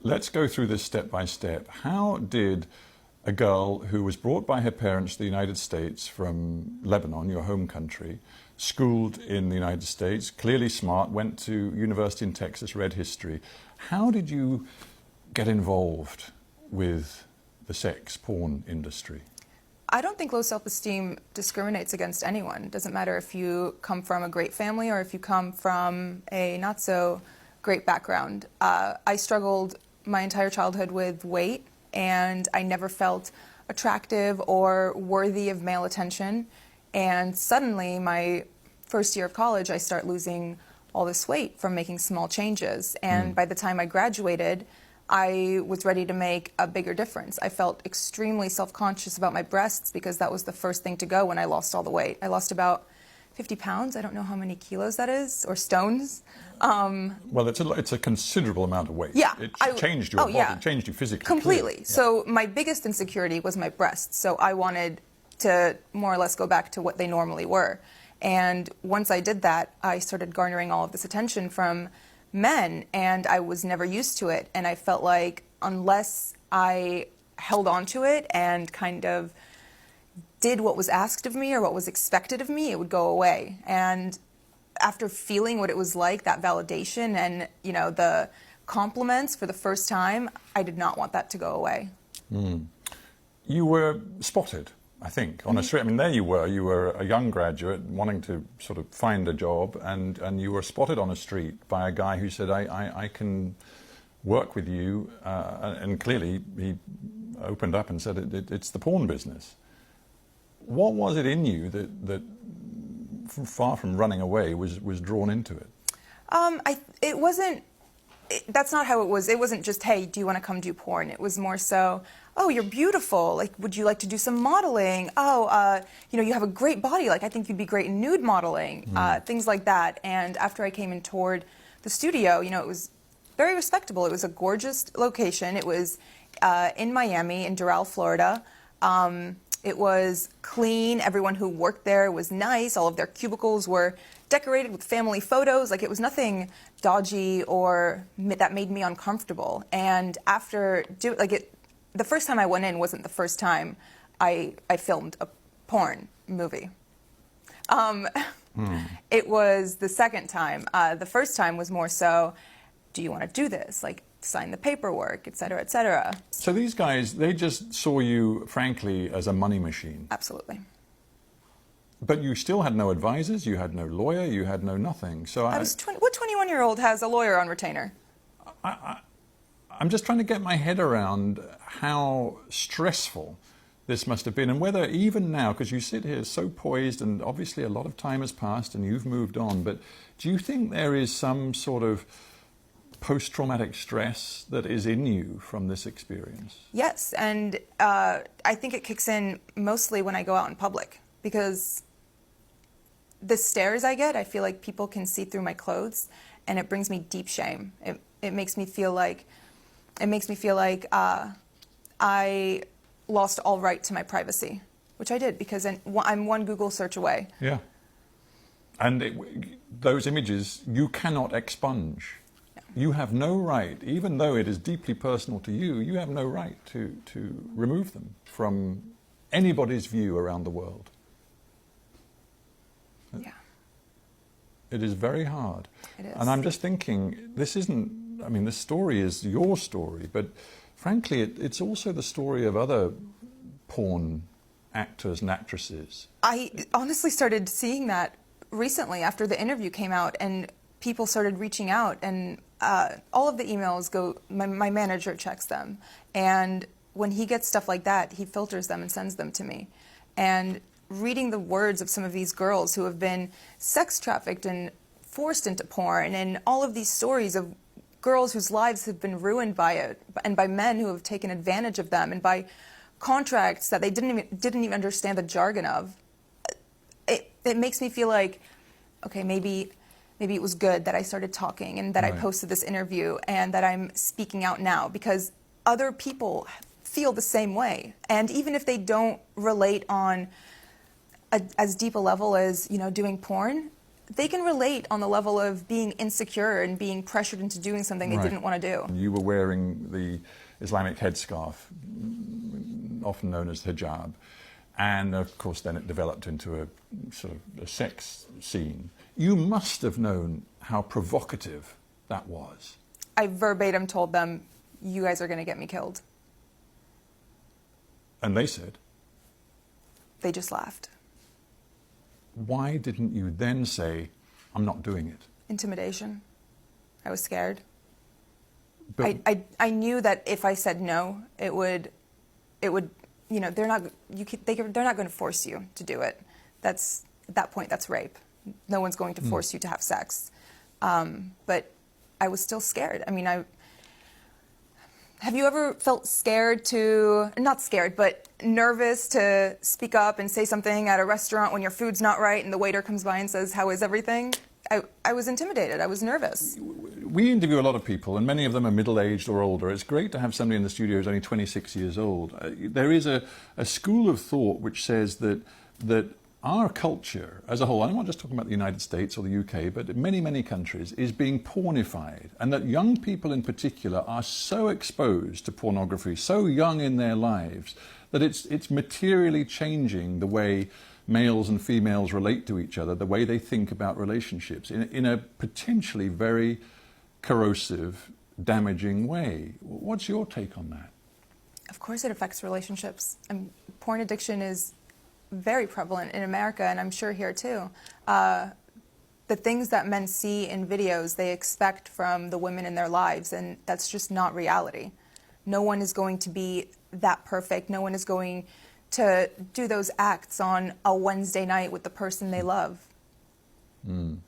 let's go through this step by step. How did a girl who was brought by her parents to the United States from Lebanon, your home country, schooled in the United States, clearly smart, went to university in Texas, read history, how did you get involved with the sex porn industry? I don't think low self-esteem discriminates against anyone. It doesn't matter if you come from a great family or if you come from a not so great background. I struggled my entire childhood with weight, and I never felt attractive or worthy of male attention. And suddenly, my first year of college, I start losing all this weight from making small changes. And by the time I graduated, I was ready to make a bigger difference. I felt extremely self-conscious about my breasts because that was the first thing to go when I lost all the weight. I lost about 50 pounds. I don't know how many kilos that is, or stones. Well, it's a considerable amount of weight. Yeah. It changed your body, it changed you physically. Completely. Yeah. So my biggest insecurity was my breasts. So I wanted to more or less go back to what they normally were. And once I did that, I started garnering all of this attention from men, and I was never used to it. And I felt like unless I held on to it and kind of did what was asked of me or what was expected of me, it would go away. And after feeling what it was like, that validation and, you know, the compliments for the first time, I did not want that to go away. You were spotted, I think, on a street. I mean, there you were a young graduate wanting to sort of find a job, and you were spotted on a street by a guy who said, I can work with you, and clearly he opened up and said, it's the porn business. What was it in you that far from running away, was drawn into it? It wasn't. That's not how it was. It wasn't just, hey, do you want to come do porn? It was more so, oh, you're beautiful. Like, would you like to do some modeling? Oh, you know, you have a great body. Like, I think you'd be great in nude modeling. Things like that. And after I came and toured the studio, you know, it was very respectable. It was a gorgeous location. It was in Miami, in Doral, Florida. It was clean. Everyone who worked there was nice. All of their cubicles were decorated with family photos. Like, it was nothing dodgy or that made me uncomfortable. And after the first time I went in wasn't the first time I filmed a porn movie. It was the second time. The first time was more so, do you want to do this? Like, sign the paperwork, et cetera, et cetera. So these guys, they just saw you, frankly, as a money machine. Absolutely. But you still had no advisors, you had no lawyer, you had no nothing. So I was what 21-year-old has a lawyer on retainer? I'm just trying to get my head around how stressful this must have been, and whether even now, because you sit here so poised, and obviously a lot of time has passed and you've moved on, but do you think there is some sort of post-traumatic stress that is in you from this experience? Yes, and I think it kicks in mostly when I go out in public, because the stares I get, I feel like people can see through my clothes, and it brings me deep shame. It makes me feel like I lost all right to my privacy, which I did, because I'm one Google search away. Yeah. And those images you cannot expunge. No. You have no right, even though it is deeply personal to you, you have no right to remove them from anybody's view around the world. Yeah. It is very hard. It is. And I'm just thinking, this isn't, I mean, this story is your story, but frankly, it's also the story of other porn actors and actresses. I honestly started seeing that recently after the interview came out, and people started reaching out, and all of the emails go, my manager checks them, and when he gets stuff like that, he filters them and sends them to me. And reading the words of some of these girls who have been sex trafficked and forced into porn, and all of these stories of girls whose lives have been ruined by it, and by men who have taken advantage of them, and by contracts that they didn't even understand the jargon of, it makes me feel like, okay, maybe it was good that I started talking, and that I posted this interview, and that I'm speaking out now, because other people feel the same way. And even if they don't relate on as deep a level as, you know, doing porn, they can relate on the level of being insecure and being pressured into doing something they Right. didn't want to do. You were wearing the Islamic headscarf, often known as hijab, and of course then it developed into a sort of a sex scene. You must have known how provocative that was. I verbatim told them, "You guys are going to get me killed." And they said, They just laughed. why didn't you then say, I'm not doing it? Intimidation. I was scared. But I knew that if I said no, it would, you know, they're not going to force you to do it. At that point, that's rape. No one's going to force you to have sex. But I was still scared. I mean, have you ever felt scared not scared, but nervous to speak up and say something at a restaurant when your food's not right and the waiter comes by and says, "How is everything?" I was intimidated. I was nervous. we interview a lot of people, and many of them are middle-aged or older. It's great to have somebody in the studio who's only 26 years old. There is a school of thought which says that our culture as a whole, I'm not just talking about the United States or the UK, but many, many countries, is being pornified, and that young people in particular are so exposed to pornography, so young in their lives, that it's materially changing the way males and females relate to each other, the way they think about relationships, in a potentially very corrosive, damaging way. What's your take on that? Of course it affects relationships. Porn addiction is very prevalent in America, and I'm sure here too. The things that men see in videos, they expect from the women in their lives, and that's just not reality. No one is going to be that perfect. No one is going to do those acts on a Wednesday night with the person they love. Mm.